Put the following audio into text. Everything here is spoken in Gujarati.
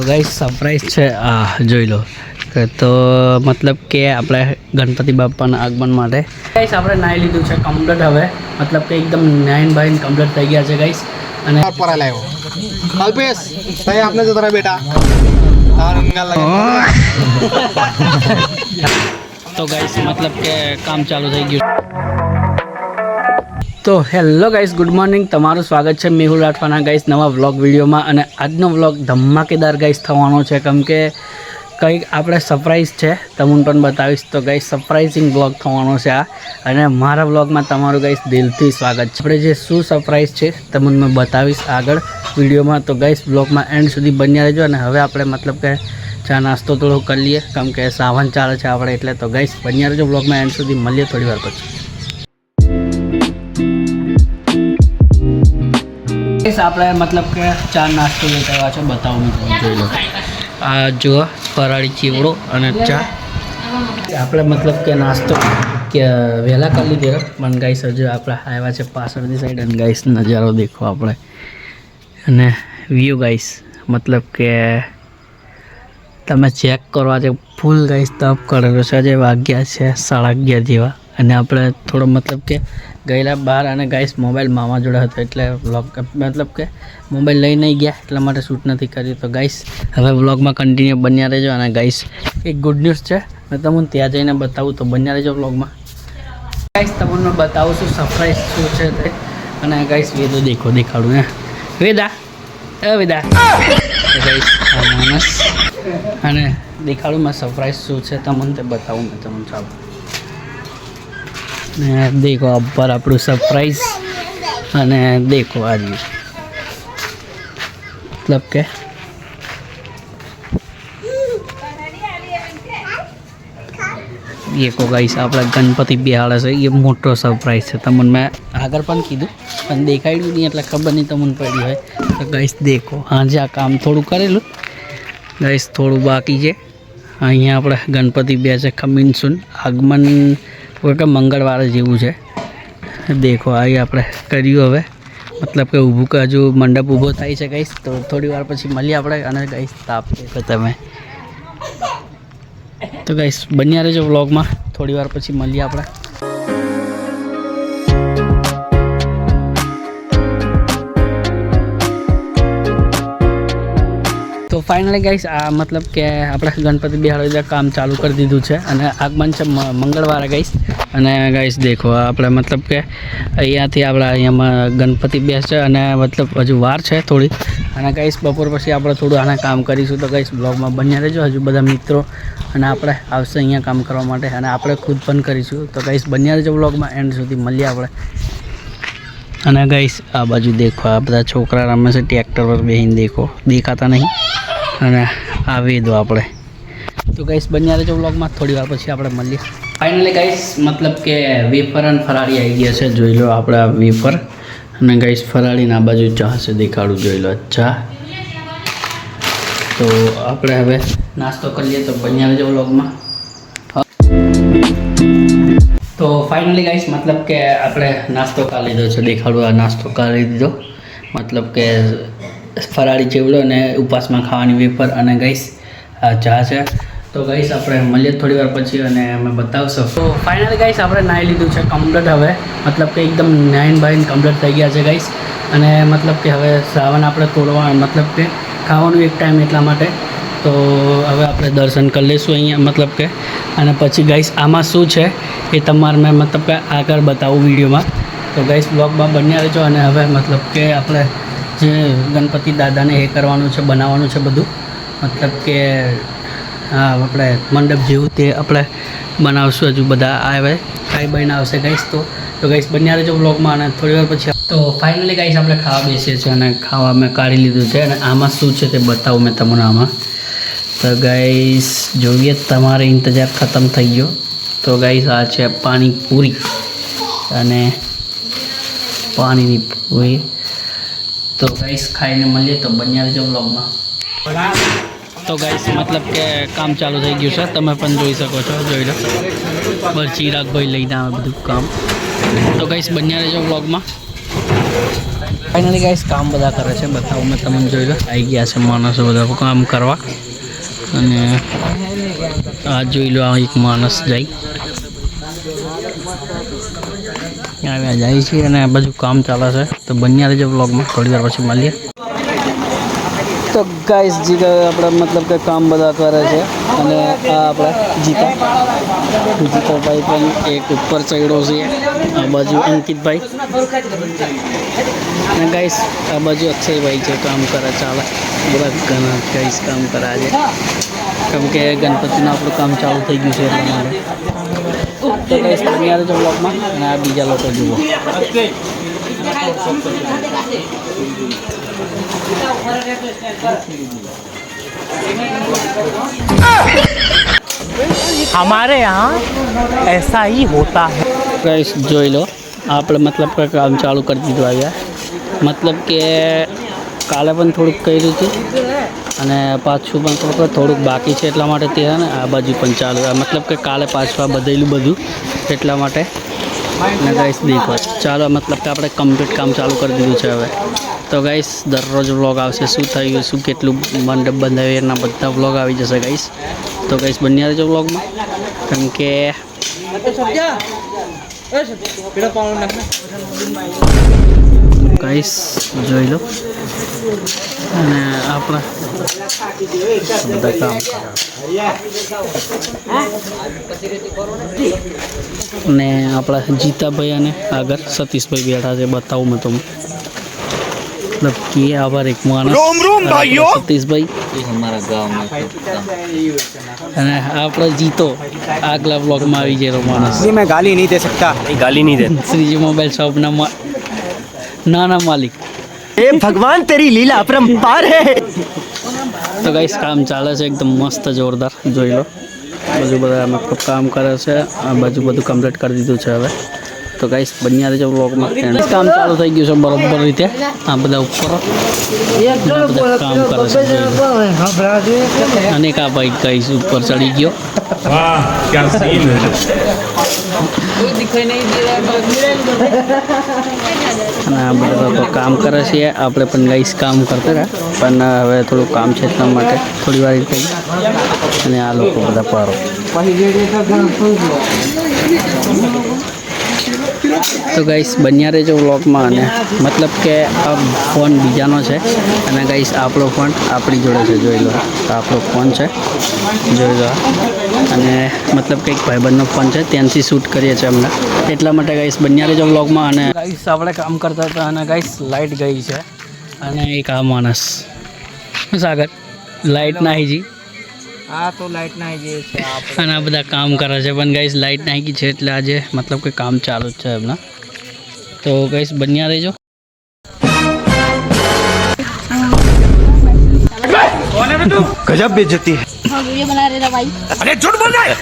गाइस सरप्राइज है જોઈ લો તો मतलब કે આપણે ગણપતિ બાપાના આગમન માટે ગાइस આપણે નાઈ લીધું છે કમ્પ્લીટ હવે मतलब કે એકદમ નાઈન બાઈન કમ્પ્લીટ થઈ ગયા છે गाइस અને पर लायो अल्पेश भाई आपने जो तरह बेटा और अंगल लगा तो गाइस मतलब के काम चालू થઈ ગયું तो हेलो गाइस गुड मॉर्निंग તમારું સ્વાગત છે મેહુલ રાઠવાના ગાइस નવા વ્લોગ વિડિયોમાં અને આજનો વ્લોગ ધમાકેદાર ગાइस થવાનો છે કેમ કે કંઈક આપણે સરપ્રાઈઝ છે તમને પણ બતાવીશ તો ગાइस સરપ્રાઈઝિંગ વ્લોગ થવાનો છે આ અને મારા વ્લોગમાં તમારું ગાइस દિલથી સ્વાગત છે આપણે જે શું સરપ્રાઈઝ છે તમને મેં બતાવીશ આગળ વિડિયોમાં તો ગાइस વ્લોગમાં એન્ડ સુધી બન્યા રહેજો અને હવે આપણે मतलब કે ચા નાસ્તો થોડો કરી લઈએ કેમ કે સાવન ચાલે છે આપણે એટલે તો ગાइस બન્યા રહેજો વ્લોગમાં એન્ડ સુધી મળીએ થોડી વાર પછી આપણે मतलब કે ચા નાસ્તો લેતા છે બતાવું હું જોઈ લો આ જો ફરાળી ચીવડો અને ચા આપણે मतलब કે નાસ્તો કે વહેલા કરી લીધો પણ ગાइस હજુ આપણે આવ્યા છે પાછળની સાઈડ અને ગાइस નજારો દેખો આપણે અને વ્યૂ गाइस मतलब કે તમે ચેક કરવા છે ફૂલ गाइस તપ કરેલો છે જે વાગ્યા છે 11:30 જેવા અને આપણે થોડો मतलब કે ગયેલા બહાર અને गाइस મોબાઈલ મામા જોડે હતો એટલે વ્લોગ मतलब કે મોબાઈલ લઈ નહીં ગયા એટલા માટે શૂટ નથી કર્યું તો गाइस હવે વ્લોગમાં કન્ટિન્યુ બન્યા રહેજો અને गाइस એક ગુડ ન્યૂઝ છે મેં તમને ત્યાં જઈને બતાવું તો બન્યા રહેજો વ્લોગમાં गाइस તમને બતાવું છું સરપ્રાઈઝ શું છે તે અને गाइस વેદો દેખાડું હે વેદા વેદા गाइस માણસ અને દેખાડું મેં સરપ્રાઈઝ શું છે તમને તે બતાવું મેં તમને ચાલો देखो अब पर अपू सरप्राइज અને देखो आज मतलब के ये को गाइस આપણા ગણપતિ બિહાડે છે એ મોટો સરપ્રાઈઝ છે તમને મેં આગળ પણ કીધું પણ દેખાડ્યું નહીં એટલે ખબર નહીં તમને પડી હોય તો ગાइस देखो આજે આ કામ થોડું કરેલું गाइस થોડું બાકી છે અહીંયા આપણે ગણપતિ બે છે કમિંગ સૂન આગમન કે મંગળવારે જેવું છે देखो આ આપણે કર્યું હવે मतलब કે ઊભું કાજુ મંડપ ઊભો થાય છે गाइस તો થોડી વાર પછી મળીએ આપણે અને गाइस તાપ દેખો તમે તો गाइस બન્યા રહેજો વ્લોગમાં થોડી વાર પછી મળીએ આપણે तो फाइनली गाइस आ मतलब के આપણે ગણપતિ બિહાડો કામ ચાલુ કરી દીધું છે અને આગમન છે મંગળવારે गाइस અને गाइस देखो આપણે मतलब કે અહીંયાથી આપણે અહીંયામાં ગણપતિ બેસે અને मतलब હજુ વાર છે થોડી અને गाइस બપોર પછી આપણે થોડું આના કામ કરીશું તો गाइस બ્લોગમાં બન્યા રહેજો હજુ બધા મિત્રો અને આપણે આવશે અહીંયા કામ કરવા માટે અને આપણે ખુદ પણ કરીશું તો गाइस બન્યા રહેજો બ્લોગમાં એન્ડ સુધી મળીએ આપણે અને गाइस આ બાજુ देखो આ બધા છોકરા રમે છે ટ્રેક્ટર પર બેહીને देखो દેખાતા નહીં અને આવી દો આપણે તો गाइस બન્યા રહેજો વ્લોગમાં થોડી વાર પછી આપણે મળીએ ફાઇનલી गाइस मतलब કે વેફર અને ફરાળી આવી ગયા છે જોઈ લો આપણે આ વેફર અને गाइस ફરાળીના બાજુ ચા છે દેખાડું જોઈ લો ચા તો આપણે હવે નાસ્તો કરી લઈએ તો બન્યા રહેજો વ્લોગમાં તો ફાઇનલી गाइस मतलब કે આપણે નાસ્તો કરી લીધો છે દેખાડું આ નાસ્તો કરી લીધો मतलब કે ફરાળી ચેવડો અને ઉપવાસમાં ખાવાની વેફર અને गाइस આ ચા છે તો गाइस આપણે મળીએ થોડી વાર પછી અને અમે બતાવશો તો ફાઇનલી गाइस આપણે નાઈ લીધું છે કમ્પ્લીટ હવે मतलब કે એકદમ નાઈન બાઈન કમ્પ્લીટ થઈ ગયા છે गाइस અને मतलब કે હવે શ્રાવણ આપણે તોડવા मतलब કે ખાવાનું એક ટાઈમ એટલા માટે તો હવે આપણે દર્શન કરી લઈશું અહીંયા मतलब કે અને પછી गाइस આમાં શું છે એ તમારે મેં मतलब કે આગળ બતાવું વિડીયોમાં તો गाइस બ્લોગમાં બન્યા રહેજો અને હવે मतलब કે આપણે જે ગણપતિ દાદાને એ કરવાનું છે બનાવવાનું છે બધું मतलब કે હા આપણે મંડપ જેવું તે આપણે બનાવશું હજુ બધા આવે ખાઈ બહીને આવશે गाइस તો गाइस બન્યા રહેજો વ્લોગમાં અને થોડી વાર પછી તો ફાઇનલી गाइस આપણે ખાવા બેસીએ છીએ અને ખાવા મેં કાઢી લીધું છે અને આમાં શું છે તે બતાવું મેં તમને આમાં તો गाइस જોઈએ તમારે ઇંતજાર ખતમ થઈ ગયો તો गाइस આ છે પાણીપુરી અને પાણીની પૂરી तो गाइस खाई મળીએ તો બન્યા રહેજો વ્લોગમાં તો गाइस मतलब કે કામ ચાલુ થઈ ગયું છે તમે પણ જોઈ શકો છો જોઈ લો બર ચિરાગ ભાઈ લઈને આવે બધું કામ તો गाइस બન્યા રહેજો વ્લોગમાં ફાઇનલી ગાઈસ કામ બધા કરે છે, બતાવું મેં તમને જોઈ લો. આવી ગયા છે માણસો બધા કામ કરવા. અને આ જોઈ લો, આ એક માણસ જાય છે અને આ બધું કામ ચાલે છે. તો બન્યા રહેજો બ્લોગમાં, થોડી વાર પછી મળીએ. તો ગાઈસ આપણે મતલબ કે કામ બધા કરે છે અને આ આપણે જીતાભાઈ પણ એક ઉપર ચડ્યો છે. આ બાજુ અંકિતભાઈ અને ગાઈસ આ બાજુ અક્ષયભાઈ છે, કામ કરે ચાલે. બધા ઘણા ગાઈસ કામ કરે છે કેમ કે ગણપતિનું આપણું કામ ચાલુ થઈ ગયું છે એટલા માટે. તો ગાઈસ બન્યા રહેજો બ્લોગમાં અને આ બીજા લોકો જુઓ. हमारे यहाँ ऐसा ही होता है. गाइस જોઈ લો, આપણે મતલબ કે કામ ચાલુ કરી દીધું આવ્યા. મતલબ કે કાલે પણ થોડુંક કર્યું હતું અને પાછું પણ થોડુંક બાકી છે એટલા માટે તે ને આ બાજુ પણ ચાલુ. મતલબ કે કાલે પાછું બદલેલું બધું એટલા માટે. અને ગાઈસ દેખો, ચાલો મતલબ કે આપણે કમ્પ્લીટ કામ ચાલુ કરી દીધું છે હવે. તો ગાઈસ દરરોજ વ્લોગ આવશે, શું થયું, શું કેટલું મંડપ બંધાવ્યું એના બધા વ્લોગ આવી જશે ગાઈસ. તો ગાઈસ બન્યા રહેજો વ્લોગમાં કેમ કે ગાઈસ જોઈ લો. અને આપણે બધા કામ અને આપણા જીતાભાઈ અને આગળ સતીશભાઈ બેઠા છે. બતાવું મેં તમને મતલબ કે આભાર એક માણસ સતીશભાઈ અને આપણો જીતો આગલા બ્લોગમાં આવી ગયેલો માણસ. मैं गाली नहीं दे सकता. गाली नहीं दे. શ્રીજી મોબાઈલ શોપના નાના માલિક. ए भगवान तेरी लीला अपरंपार है. તો ગાઈસ કામ ચાલે છે એકદમ મસ્ત જોરદાર. જોઈ લો બધું બધા મતલબ કામ કરે છે. આ બાજુ બધું કમ્પ્લીટ કરી દીધું છે હવે. તો ગાઈસ બન્યા રહેજો વ્લોગમાં. કામ ચાલુ થઈ ગયું છે બરોબર રીતે. આ બધા ઉપર બધા કામ કરે છે. અને કા ભાઈ ગાઈસ ઉપર ચડી ગયો. वाह क्या सीन है. અને આ બધા લોકો કામ કરે છે. આપણે પણ ગાઈસ કામ કરતા રહ્યા પણ હવે થોડું કામ છે એટલા માટે થોડી વાર થઈ. અને આ લોકો બધા પારો. તો ગાઈસ બન્યા રહેજો વ્લોગમાં. અને મતલબ કે આ ફોન બીજાનો છે અને ગાઈસ આપણો ફોન આપણી જોડે છે. જોઈ લો, આપણો ફોન છે, જોઈ લો. અને મતલબ કંઈક ભાઈબંધનો ફોન છે, ત્યાંથી શૂટ કરીએ છીએ અમને એટલા માટે ગાઈસ બન્યા રહેજો વ્લોગમાં. અને ગાઈસ આપણે કામ કરતા હતા અને ગાઈસ લાઇટ ગઈ છે અને એક આ માણસ સાગર લાઇટ નાહી જી. हाँ तो लाइट ना ये અને આ બધા કામ કરે છે પણ ગાઈસ લાઇટ નાહી ગઈ છે એટલે આજે મતલબ કે કામ ચાલુ જ છે એમના. તો ગાઈસ બન્યા રહેજો. गजब बेइज्जती है. वीडियो बना रहे थे भाई. अरे झूठ बोल रहा है.